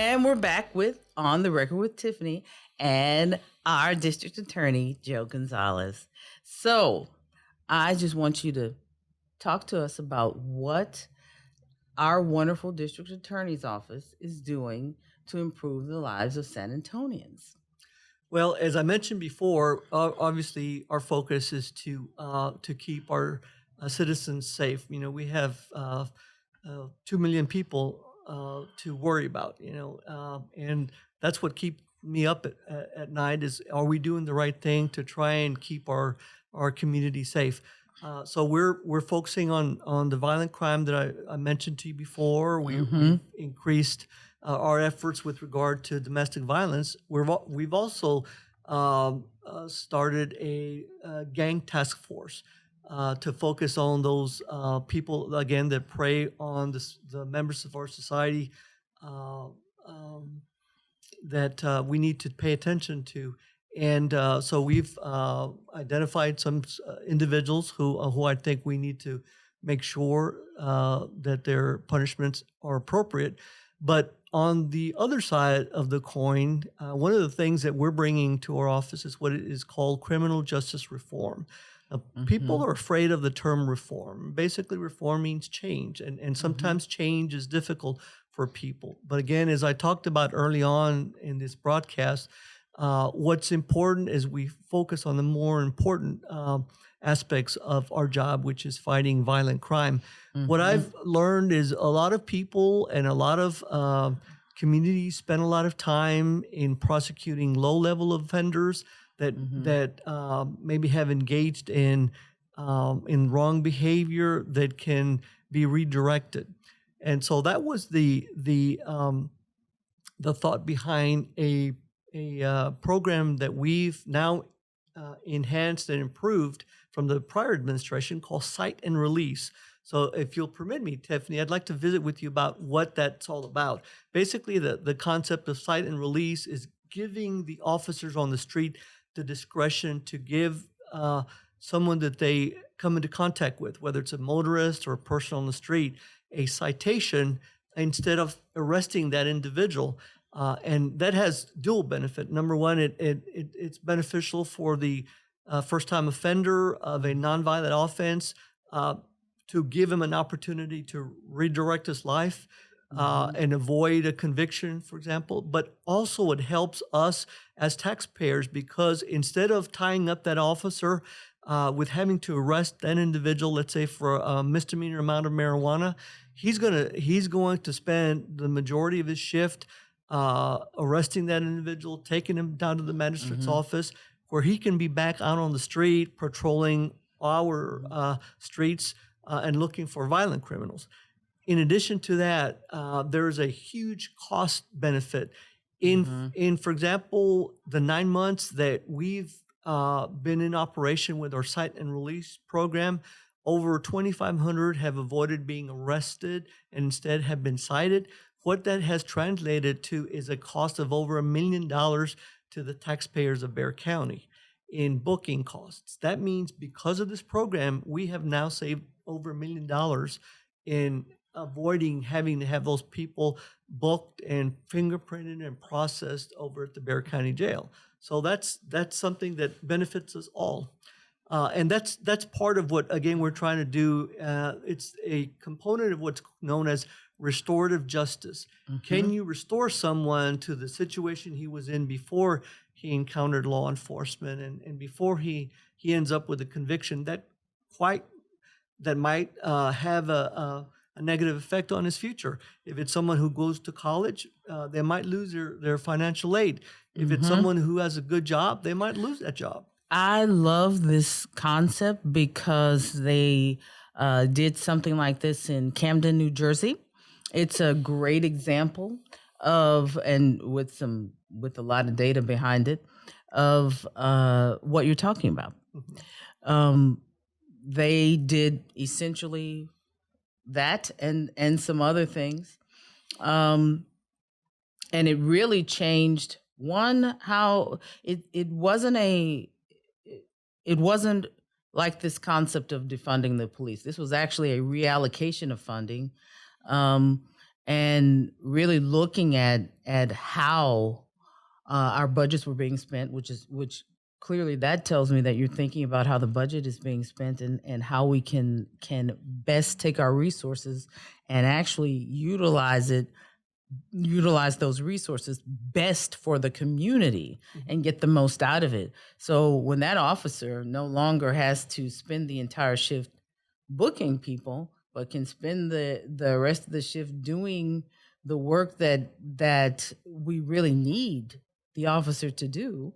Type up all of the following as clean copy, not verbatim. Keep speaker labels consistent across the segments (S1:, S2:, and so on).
S1: And we're back with On the Record with Tiffany and our district attorney, Joe Gonzales. So I just want you to talk to us about what our wonderful district attorney's office is doing to improve the lives of San Antonians.
S2: Well, as I mentioned before, obviously our focus is to keep our citizens safe. You know, we have 2 million people to worry about. And that's what keeps me up at night is, are we doing the right thing to try and keep our community safe? So we're focusing on the violent crime that I mentioned to you before. We've increased our efforts with regard to domestic violence. We've also started a gang task force to focus on those people, again, that prey on the members of our society that we need to pay attention to. And so we've identified some individuals who I think we need to make sure that their punishments are appropriate. But on the other side of the coin, one of the things that we're bringing to our office is what is called criminal justice reform. People are afraid of the term reform. Basically, reform means change, and sometimes change is difficult for people. But again, as I talked about early on in this broadcast, what's important is we focus on the more important aspects of our job, which is fighting violent crime. What I've learned is a lot of people and a lot of communities spend a lot of time in prosecuting low-level offenders that maybe have engaged in wrong behavior that can be redirected. And so that was the thought behind a program that we've now enhanced and improved from the prior administration called Cite and Release. So if you'll permit me, Tiffany, I'd like to visit with you about what that's all about. Basically, the concept of Cite and Release is giving the officers on the street the discretion to give someone that they come into contact with, whether it's a motorist or a person on the street, a citation instead of arresting that individual. And that has dual benefit. Number one, it's beneficial for the first-time offender of a nonviolent offense to give him an opportunity to redirect his life and avoid a conviction, for example. But also it helps us as taxpayers because instead of tying up that officer with having to arrest that individual, let's say for a misdemeanor amount of marijuana, he's going to spend the majority of his shift arresting that individual, taking him down to the magistrate's office, where he can be back out on the street patrolling our streets and looking for violent criminals. In addition to that, there is a huge cost benefit in, for example, the 9 months that we've been in operation with our Cite and Release program. Over 2,500 have avoided being arrested and instead have been cited. What that has translated to is a cost of over $1 million to the taxpayers of Bexar County in booking costs. That means because of this program, we have now saved over $1 million in avoiding having to have those people booked and fingerprinted and processed over at the Bexar County Jail. So that's something that benefits us all. And that's part of what, again, we're trying to do. It's a component of what's known as restorative justice. Can you restore someone to the situation he was in before he encountered law enforcement and before he ends up with a conviction that might have a negative effect on his future? If it's someone who goes to college, they might lose their financial aid. If it's someone who has a good job, they might lose that job.
S1: I love this concept because they did something like this in Camden, New Jersey. It's a great example of, and with a lot of data behind it, of what you're talking about. They did essentially that and some other things. And it really changed how it wasn't like this concept of defunding the police. This was actually a reallocation of funding. and really looking at how our budgets were being spent, which clearly that tells me that you're thinking about how the budget is being spent, and how we can best take our resources and actually utilize those resources best for the community and get the most out of it. So when that officer no longer has to spend the entire shift booking people, but can spend the rest of the shift doing the work that we really need the officer to do,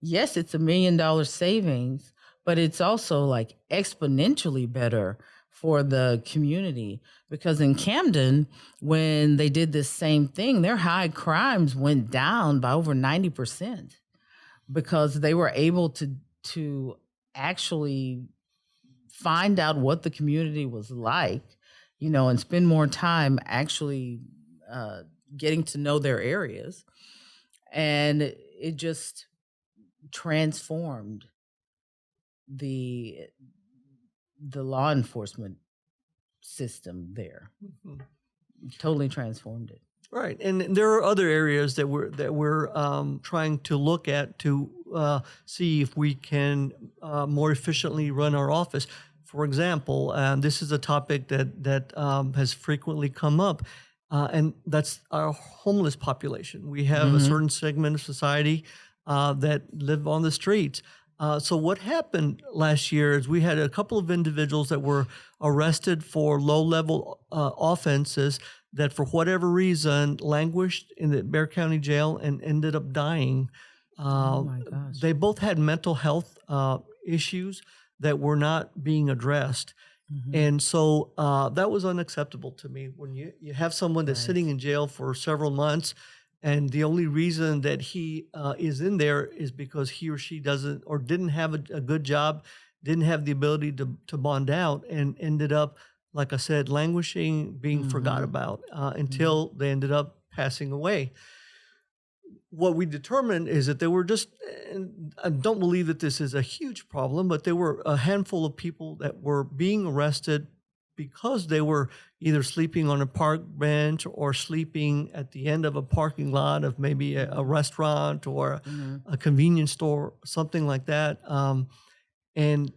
S1: yes, it's $1 million savings, but it's also like exponentially better for the community, because in Camden, when they did this same thing, their high crimes went down by over 90% because they were able to actually find out what the community was like, and spend more time actually getting to know their areas. And it just transformed the law enforcement system there. Totally transformed it.
S2: Right, and there are other areas that we're trying to look at to see if we can more efficiently run our office. For example, this is a topic that has frequently come up, and that's our homeless population. We have a certain segment of society that live on the streets. So what happened last year is we had a couple of individuals that were arrested for low-level offenses that, for whatever reason, languished in the Bexar County jail and ended up dying.
S1: Oh my gosh.
S2: They both had mental health issues that were not being addressed. And so that was unacceptable to me. When you have someone that's sitting in jail for several months, and the only reason that he is in there is because he or she doesn't or didn't have a good job, didn't have the ability to bond out, and ended up, like I said, languishing, being forgot about until they ended up passing away. What we determined is that there were just, and I don't believe that this is a huge problem, but there were a handful of people that were being arrested because they were either sleeping on a park bench or sleeping at the end of a parking lot of maybe a restaurant or a convenience store, something like that. And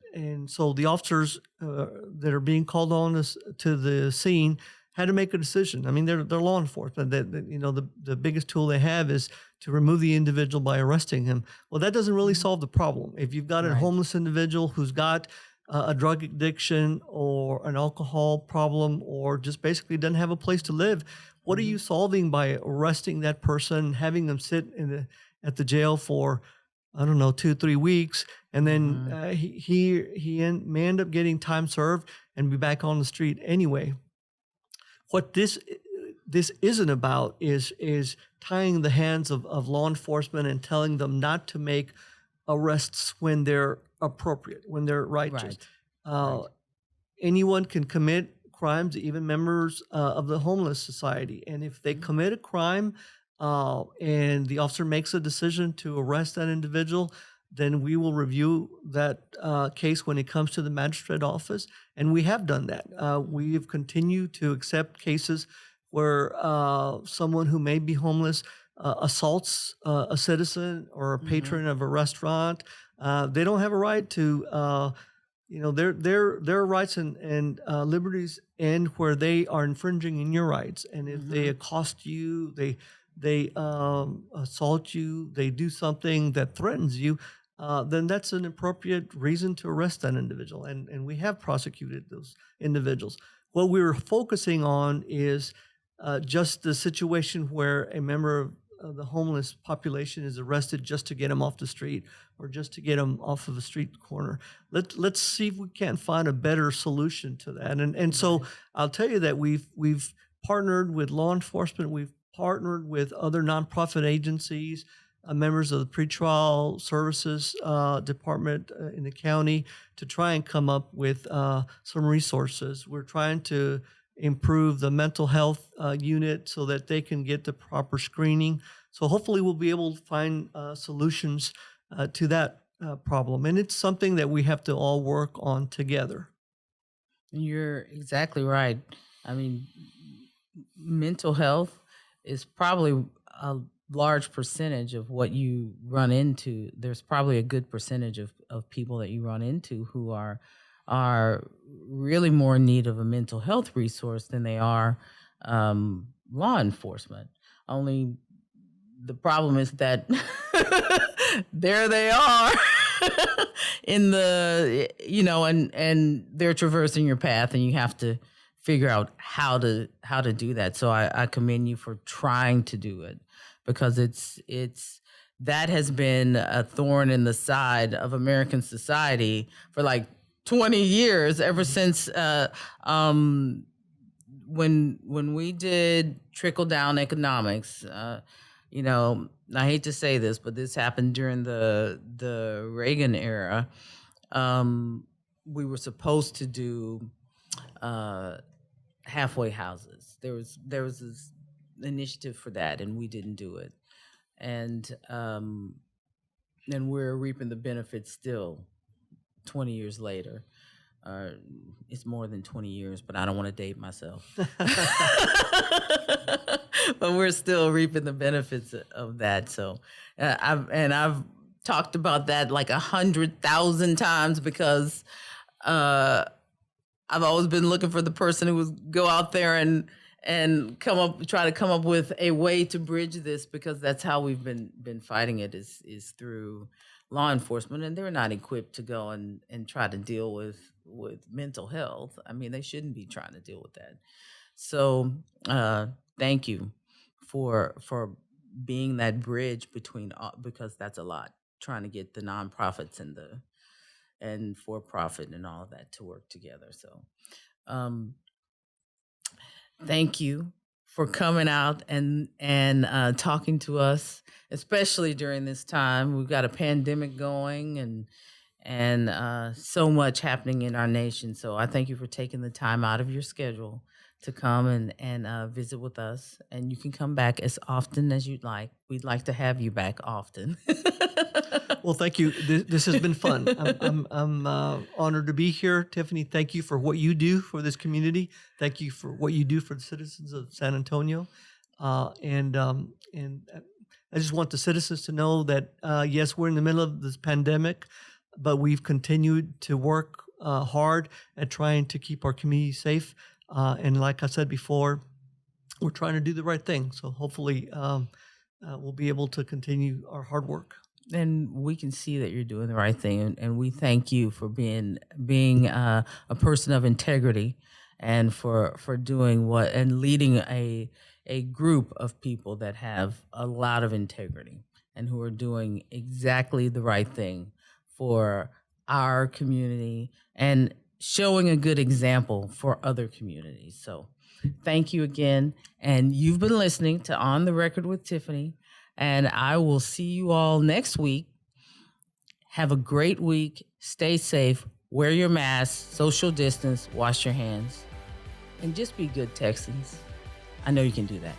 S2: so the officers that are being called on to the scene had to make a decision. I mean, they're law enforcement. The biggest tool they have is to remove the individual by arresting him. Well, that doesn't really solve the problem. If you've got a homeless individual who's got a drug addiction or an alcohol problem, or just basically doesn't have a place to live, what are you solving by arresting that person, having them sit at the jail for, I don't know, 2-3 weeks, and then he may end up getting time served and be back on the street anyway? What this isn't about is tying the hands of law enforcement and telling them not to make arrests when they're appropriate, when they're righteous. Anyone can commit crimes, even members of the homeless society. And if they commit a crime and the officer makes a decision to arrest that individual, then we will review that case when it comes to the magistrate office. And we have done that. We have continued to accept cases where someone who may be homeless assaults a citizen or a patron of a restaurant. They don't have a right to, their rights and liberties end where they are infringing in your rights. And if they accost you, they assault you, they do something that threatens you, then that's an appropriate reason to arrest that individual. And we have prosecuted those individuals. What we were focusing on is just the situation where a member of the homeless population is arrested just to get them off the street or just to get them off of a street corner. Let's see if we can't find a better solution to that. And so I'll tell you that we've partnered with law enforcement. We've partnered with other nonprofit agencies, members of the pretrial services department in the county, to try and come up with some resources. We're trying to improve the mental health unit so that they can get the proper screening. So hopefully we'll be able to find solutions to that problem. And it's something that we have to all work on together.
S1: You're exactly right. I mean, mental health is probably a large percentage of what you run into. There's probably a good percentage of people that you run into who are really more in need of a mental health resource than they are law enforcement. Only the problem is that there they are in the, and they're traversing your path, and you have to figure out how to do that. So I commend you for trying to do it, because it's that has been a thorn in the side of American society for like 20 years, ever since when we did trickle down economics. I hate to say this, but this happened during the Reagan era. We were supposed to do halfway houses. There was this initiative for that, and we didn't do it. And we're reaping the benefits still 20 years later. It's more than 20 years, but I don't want to date myself. But we're still reaping the benefits of that. So I've talked about that like 100,000 times, because I've always been looking for the person who would go out there and try to come up with a way to bridge this, because that's how we've been fighting it is through law enforcement, and they're not equipped to go and try to deal with mental health. I mean, they shouldn't be trying to deal with that. So thank you for being that bridge between, because that's a lot, trying to get the nonprofits and for-profit and all of that to work together. So thank you for coming out and talking to us, especially during this time. We've got a pandemic going and so much happening in our nation. So I thank you for taking the time out of your schedule to come and visit with us. And you can come back as often as you'd like. We'd like to have you back often.
S2: Well, thank you. This has been fun. I'm honored to be here. Tiffany, thank you for what you do for this community. Thank you for what you do for the citizens of San Antonio. And I just want the citizens to know that, yes, we're in the middle of this pandemic, but we've continued to work hard at trying to keep our community safe. And like I said before, we're trying to do the right thing. So hopefully we'll be able to continue our hard work.
S1: And we can see that you're doing the right thing, and we thank you for being a person of integrity, and for doing what and leading a group of people that have a lot of integrity and who are doing exactly the right thing for our community and showing a good example for other communities. So thank you again. And you've been listening to On the Record with Tiffany. And I will see you all next week. Have a great week. Stay safe. Wear your mask, social distance, wash your hands, and just be good Texans. I know you can do that.